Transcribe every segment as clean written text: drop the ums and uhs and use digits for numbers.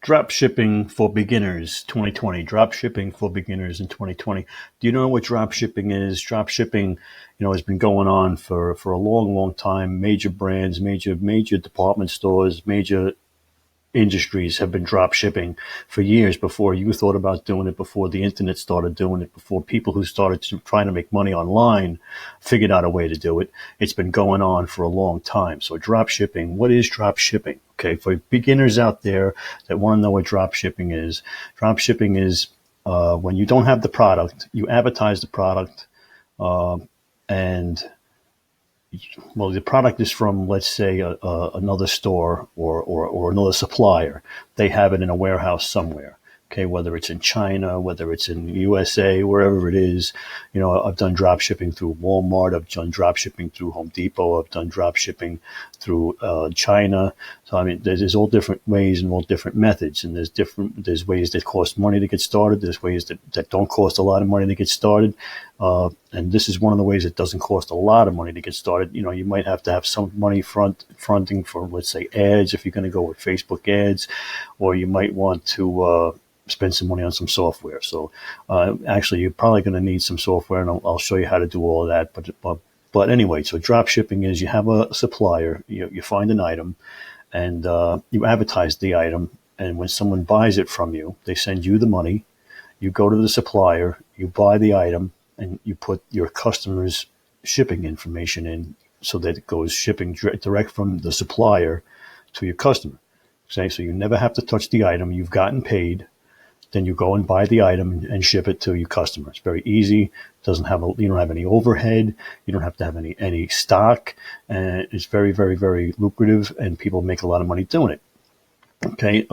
Drop shipping for beginners 2020. Drop shipping for beginners in 2020. Do you know what drop shipping is? Drop shipping, has been going on for a long time. Major brands, major department stores, major industries have been drop shipping for years before you thought about doing it, before the internet started doing it, before people who started trying to make money online figured out a way to do it. It's been going on for a long time. So drop shipping, what is drop shipping? Okay, for beginners out there that want to know what drop shipping is when you don't have the product, you advertise the product, and well, the product is from, let's say, another store or another supplier. They have it in a warehouse somewhere. Okay, whether it's in China, whether it's in USA, wherever it is. I've done drop shipping through Walmart. I've done drop shipping through Home Depot. I've done drop shipping through China. So there's all different ways and all different methods, and there's ways that cost money to get started. There's ways that don't cost a lot of money to get started. And this is one of the ways it doesn't cost a lot of money to get started. You might have to have some money fronting for, let's say, ads if you're going to go with Facebook ads, or you might want to spend some money on some software. So actually, you're probably going to need some software, and I'll show you how to do all of that. But anyway, so drop shipping is you have a supplier, you find an item, and you advertise the item. And when someone buys it from you, they send you the money. You go to the supplier, you buy the item, and you put your customer's shipping information in so that it goes shipping direct from the supplier to your customer. Okay, so you never have to touch the item. You've gotten paid. Then you go and buy the item and ship it to your customer. It's very easy. You don't have any overhead. You don't have to have any stock. And it's very, very, very lucrative, and people make a lot of money doing it. Okay.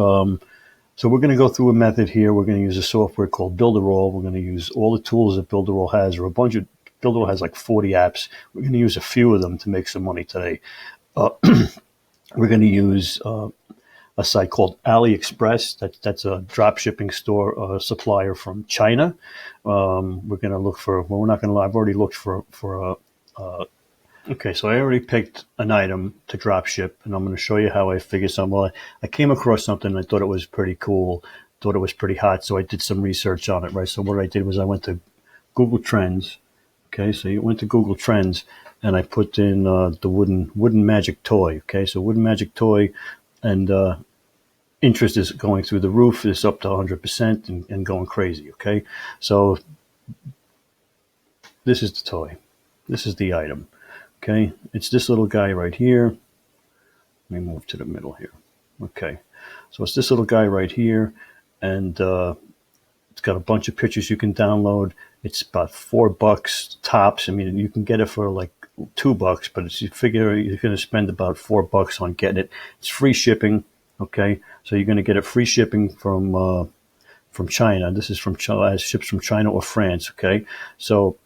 So we're going to go through a method here. We're going to use a software called Builderall. We're going to use all the tools that Builderall has, or Builderall has like 40 apps. We're going to use a few of them to make some money today. We're going to use a site called Aliexpress. That's a drop shipping store supplier from China. We're going to look for. Well, we're not going to lie. I've already looked for Okay, so I already picked an item to drop ship, and I'm going to show you how I figured something. Well, I came across something and I thought it was pretty cool, thought it was pretty hot, so I did some research on it, right? So what I did was I went to Google Trends. Okay, so you went to Google Trends, and I put in the wooden magic toy. Okay, so wooden magic toy, and interest is going through the roof. It's up to 100% and going crazy. Okay, so this is the toy. This is the item. Okay, it's this little guy right here. Let me move to the middle here. Okay, so it's this little guy right here, and it's got a bunch of pictures you can download. It's about $4 tops. I mean, you can get it for like $2, but you figure you're going to spend about $4 on getting it. It's free shipping. Okay, so you're going to get it free shipping from China. This is from China. It ships from China or France. Okay, so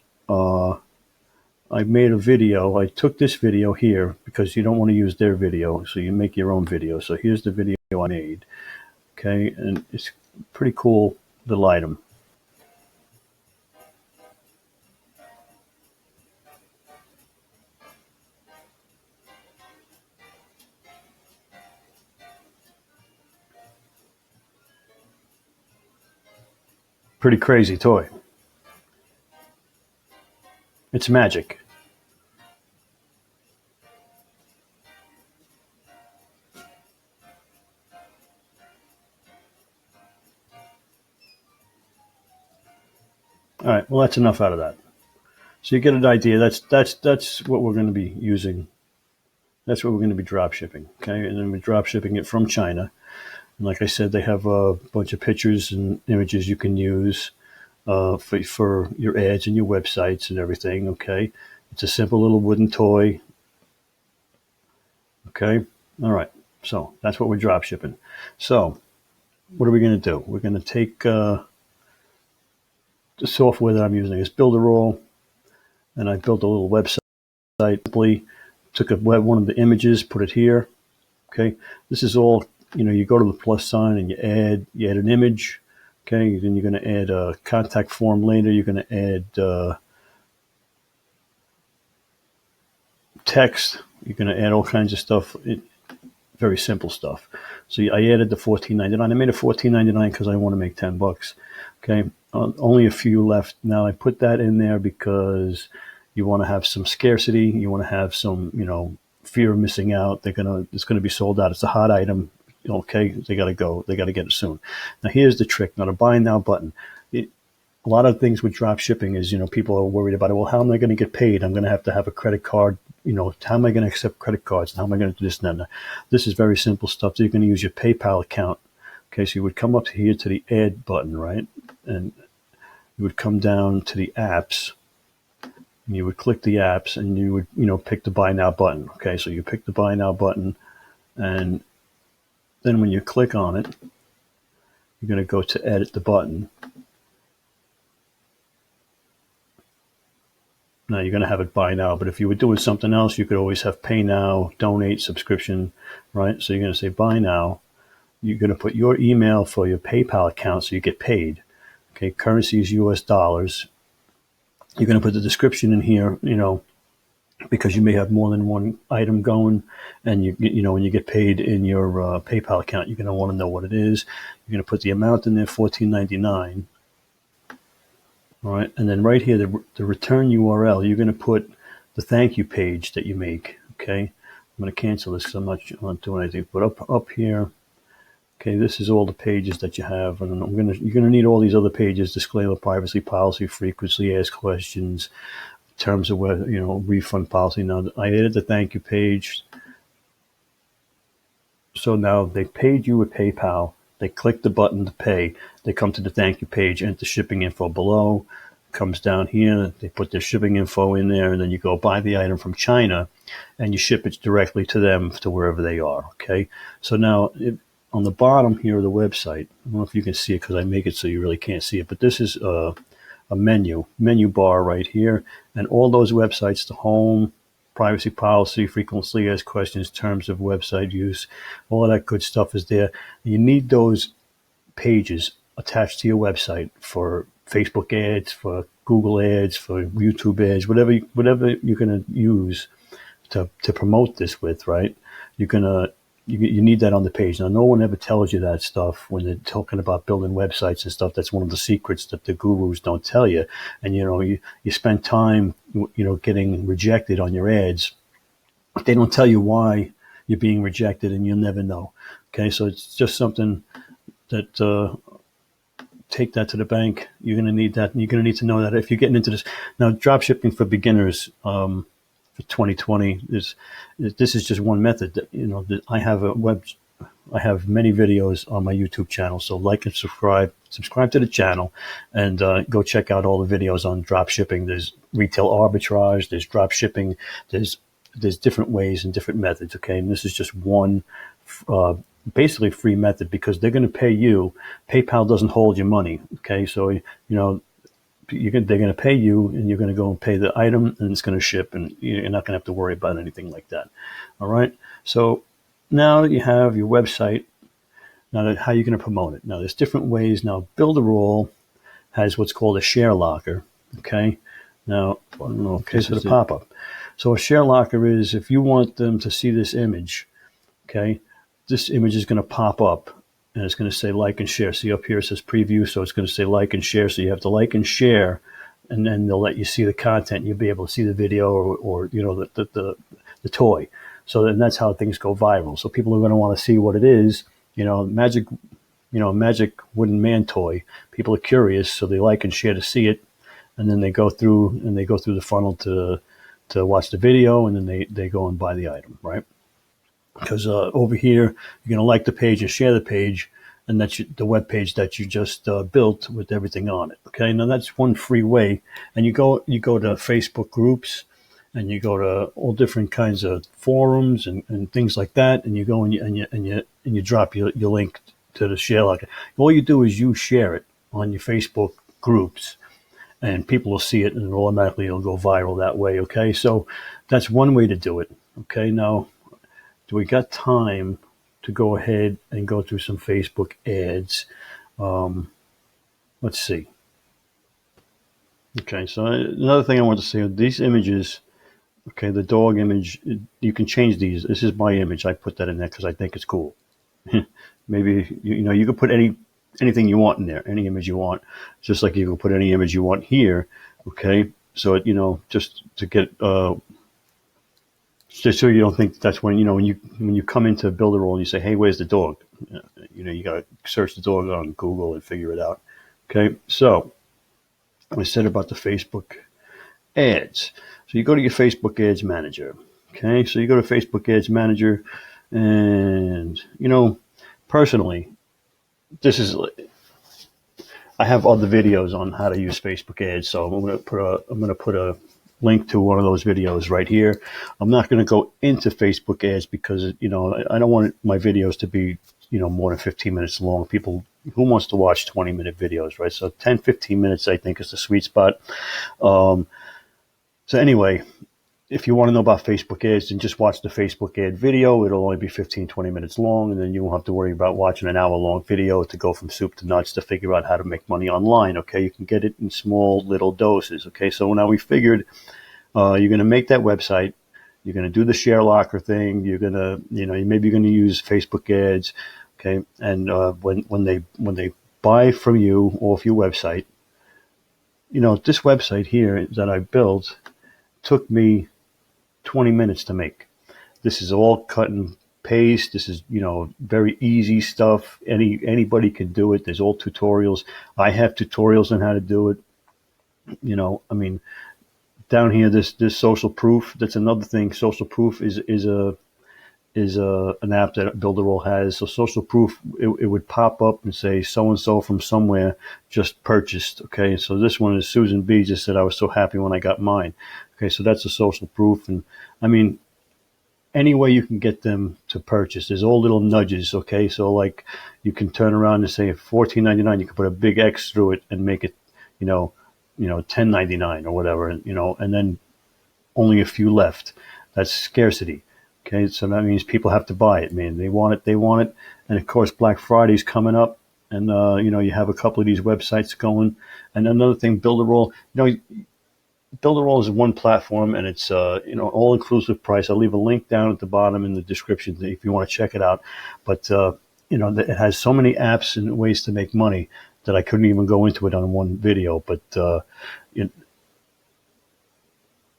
I made a video. I took this video here because you don't want to use their video, so you make your own video. So here's the video I made. Okay, and it's a pretty cool little item. Pretty crazy toy. It's magic. All right, well, that's enough out of that. So you get an idea. That's what we're going to be using. That's what we're going to be drop shipping. Okay, and then we're drop shipping it from China. And like I said, they have a bunch of pictures and images you can use for your ads and your websites and everything. Okay, it's a simple little wooden toy. Okay, all right. So that's what we're drop shipping. So what are we going to do? We're going to take the software that I'm using is Builderall, and I built a little website. Simply took one of the images, put it here. Okay, this is all. You go to the plus sign and you add an image. Okay, then you're going to add a contact form later. You're going to add text. You're going to add all kinds of stuff Very simple stuff. So I added the $14.99. I made it $14.99 because I want to make $10. Okay, only a few left now. I put that in there because you want to have some scarcity. You want to have some, fear of missing out. It's gonna be sold out. It's a hot item. Okay, they got to go. They got to get it soon. Now here's the trick. Now the buy now button. A lot of things with drop shipping is, people are worried about it. Well, how am I going to get paid? I'm going to have a credit card. How am I going to accept credit cards? How am I going to do this and that? This is very simple stuff. So you're going to use your PayPal account. Okay, so you would come up here to the add button, right? And you would come down to the apps. And you would click the apps and you would, pick the buy now button. Okay, so you pick the buy now button. And then when you click on it, you're going to go to edit the button. Now you're going to have it buy now, but if you were doing something else, you could always have pay now, donate, subscription, right? So you're going to say buy now. You're going to put your email for your PayPal account so you get paid. Okay, currency is US dollars. You're going to put the description in here, because you may have more than one item going, and when you get paid in your PayPal account, you're going to want to know what it is. You're going to put the amount in there, $14.99. All right, and then right here, the return URL, you're going to put the thank you page that you make. Okay, I'm going to cancel this because I'm not doing anything. But up here, okay, this is all the pages that you have, and you're going to need all these other pages: disclaimer, privacy policy, frequently asked questions, terms of whether refund policy. Now I added the thank you page, so now they paid you with PayPal. They click the button to pay. They come to the thank you page, enter shipping info below. Comes down here. They put their shipping info in there, and then you go buy the item from China, and you ship it directly to them to wherever they are. Okay. So now on the bottom here of the website, I don't know if you can see it because I make it so you really can't see it, but this is a menu bar right here, and all those websites, the home, privacy policy, frequently asked questions, terms of website use, all of that good stuff is there. You need those pages attached to your website for Facebook ads, for Google ads, for YouTube ads, whatever you're going to use to promote this with, right? You need that on the page. Now, no one ever tells you that stuff when they're talking about building websites and stuff. That's one of the secrets that the gurus don't tell you. And, you spend time, getting rejected on your ads. They don't tell you why you're being rejected, and you'll never know. Okay, so it's just something that take that to the bank. You're going to need that, and you're going to need to know that if you're getting into this. Now, drop shipping for beginners, for 2020 this is just one method. That I have many videos on my YouTube channel, so like and subscribe to the channel, and go check out all the videos on drop shipping. There's retail arbitrage, there's drop shipping, there's different ways and different methods. Okay, and this is just one basically free method because they're going to pay you. PayPal doesn't hold your money. Okay, so they're going to pay you, and you're going to go and pay the item, and it's going to ship, and you're not going to have to worry about anything like that. All right. So now you have your website. Now, how are you going to promote it? Now, there's different ways. Now, Builderall has what's called a share locker. Okay. Now, okay, so the pop-up. So a share locker is if you want them to see this image, okay, this image is going to pop up. And it's going to say like and share. See up here it says preview, so it's going to say like and share. So you have to like and share, and then they'll let you see the content. You'll be able to see the video or the toy. So then that's how things go viral. So people are going to want to see what it is. Magic wooden man toy. People are curious, so they like and share to see it, and then they go through the funnel to watch the video, and then they go and buy the item, right? Because over here, you're going to like the page and share the page, and that's the web page that you just built with everything on it. Okay, now that's one free way. And you go to Facebook groups, and you go to all different kinds of forums and things like that, and you go and you drop your link to the share locker. All you do is you share it on your Facebook groups, and people will see it, and automatically it'll go viral that way. Okay, so that's one way to do it. Okay, now, do we got time to go ahead and go through some Facebook ads? Let's see. Okay, so another thing I want to say, these images Okay, the dog image, you can change these. This is my image. I put that in there because I think it's cool. Maybe, you could put anything you want in there, any image you want, just like you can put any image you want here. Okay, so, just to get, just so you don't think that's when, when you come into Builderall and you say, hey, where's the dog? You got to search the dog on Google and figure it out. Okay, so I said about the Facebook ads. So you go to your Facebook ads manager. Okay, so you go to Facebook ads manager, and personally, I have other videos on how to use Facebook ads. So I'm gonna put a link to one of those videos right here. I'm not going to go into Facebook ads because I don't want my videos to be more than 15 minutes long. People who wants to watch 20-minute videos, right? So 10, 15 minutes I think is the sweet spot. So anyway, if you want to know about Facebook ads, then just watch the Facebook ad video. It'll only be 15, 20 minutes long, and then you won't have to worry about watching an hour-long video to go from soup to nuts to figure out how to make money online, okay? You can get it in small little doses, okay? So now we figured you're going to make that website. You're going to do the share locker thing. You're going to, maybe you're going to use Facebook ads, okay? And when they buy from you off your website, this website here that I built took me 20 minutes to make. This is all cut and paste. This is, very easy stuff. Anybody can do it. There's all tutorials. I have tutorials on how to do it. Down here, this social proof. That's another thing. Social proof is an app that Builderall has. So social proof, it would pop up and say so and so from somewhere just purchased. Okay, so this one is Susan B. just said I was so happy when I got mine. Okay, so that's a social proof, and any way you can get them to purchase. There's all little nudges. Okay, so like you can turn around and say $14.99. You can put a big X through it and make it, $10.99 or whatever, and then only a few left. That's scarcity. Okay, so that means people have to buy it, man. They want it. And of course, Black Friday's coming up, and you have a couple of these websites going. And another thing, Builderall, Builderall is one platform, and it's all inclusive price. I'll leave a link down at the bottom in the description if you want to check it out. But it has so many apps and ways to make money that I couldn't even go into it on one video. But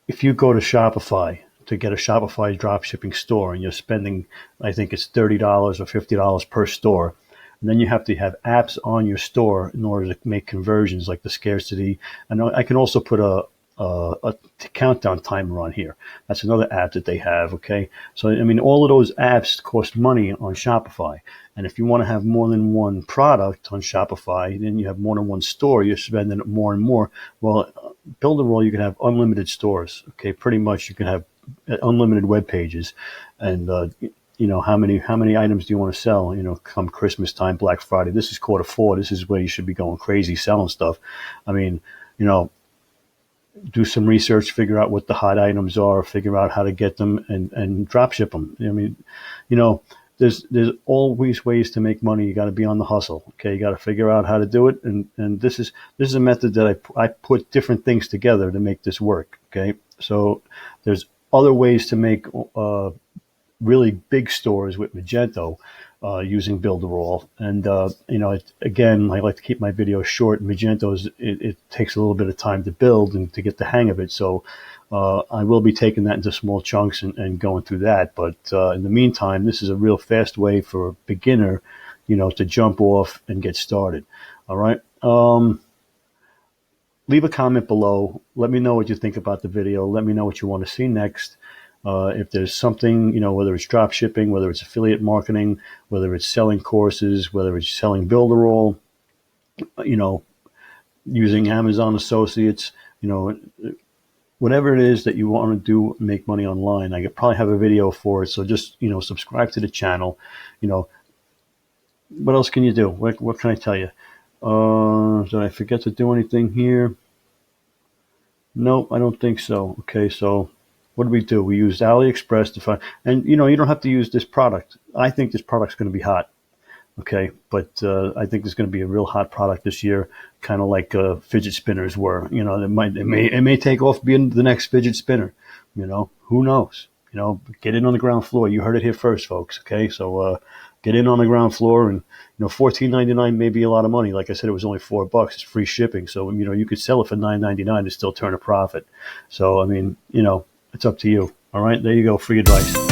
if you go to Shopify to get a Shopify drop shipping store, and you're spending, I think it's $30 or $50 per store, and then you have to have apps on your store in order to make conversions, like the scarcity. And I can also put a countdown timer on here. That's another app that they have. Okay, so all of those apps cost money on Shopify, and if you want to have more than one product on Shopify, then you have more than one store, you're spending more and more. Well, Builderall, you can have unlimited stores. Okay, pretty much you can have unlimited web pages, and how many items do you want to sell? Come Christmas time, Black Friday. This is Q4. This is where you should be going crazy selling stuff. Do some research, figure out what the hot items are, figure out how to get them, and drop ship them. There's always ways to make money. You got to be on the hustle. Okay, you got to figure out how to do it, and this is a method that I put different things together to make this work. Okay, so there's other ways to make really big stores with Magento using Builderall, and again, I like to keep my videos short. Magento it takes a little bit of time to build and to get the hang of it, so I will be taking that into small chunks and going through that. But in the meantime, this is a real fast way for a beginner, to jump off and get started. All right. Leave a comment below. Let me know what you think about the video. Let me know what you want to see next. If there's something, whether it's drop shipping, whether it's affiliate marketing, whether it's selling courses, whether it's selling Builderall, using Amazon Associates, whatever it is that you want to do, make money online, I could probably have a video for it. So just, subscribe to the channel. What else can you do? What can I tell you? Did I forget to do anything here? No, I don't think so. Okay, so what do? We used Aliexpress to find, and you don't have to use this product. I think this product's going to be hot. Okay, but I think there's going to be a real hot product this year, kind of like fidget spinners were. It may take off being the next fidget spinner. Who knows? Get in on the ground floor. You heard it here first, folks. Okay, so get in on the ground floor, and $14.99 may be a lot of money. Like I said, it was only $4. It's free shipping, so you could sell it for $9.99 and still turn a profit. So I mean, it's up to you. All right, there you go. Free advice.